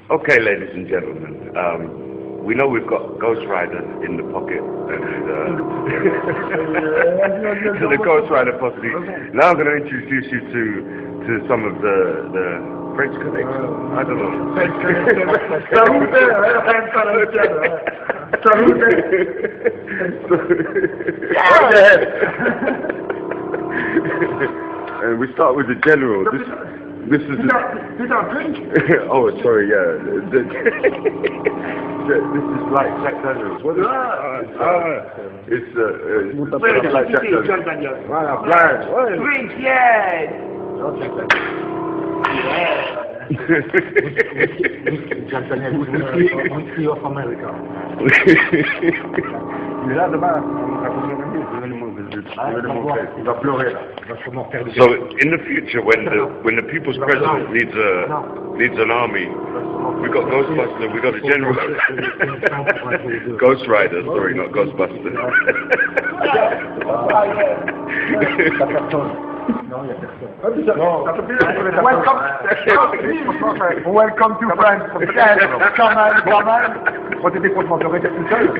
Okay, ladies and gentlemen, we know we've got Ghost Rider in the pocket, and the Ghost Rider posse. Now I'm going to introduce you to some of the French connections. I don't know. And we start with the general. This is drink. Oh, sorry, yeah. This is like Jack Daniels. What is it? It's like Jack Daniels. Drink, yes. Jack Daniels, whiskey of America. Il est là demain, on va il va pleurer là. So in the future, when the people's president needs an army, we got Ghostbuster, we got a general. Ghost Rider, sorry, not Ghostbuster. Welcome to France. Quand même. On était franchement, t'aurais été tout seul.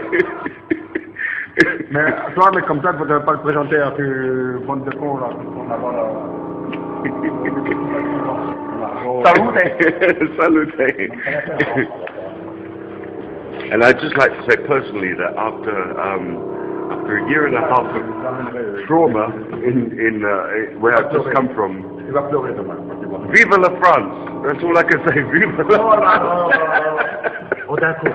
Mais toi, mais comme ça, tu ne devais pas le présenter à tes bandes de cons là. Salute. And I'd just like to say personally that after a year and a half of trauma in where I've just come from, Vive la France! That's all I can say. Vive la France! Oh, d'accord.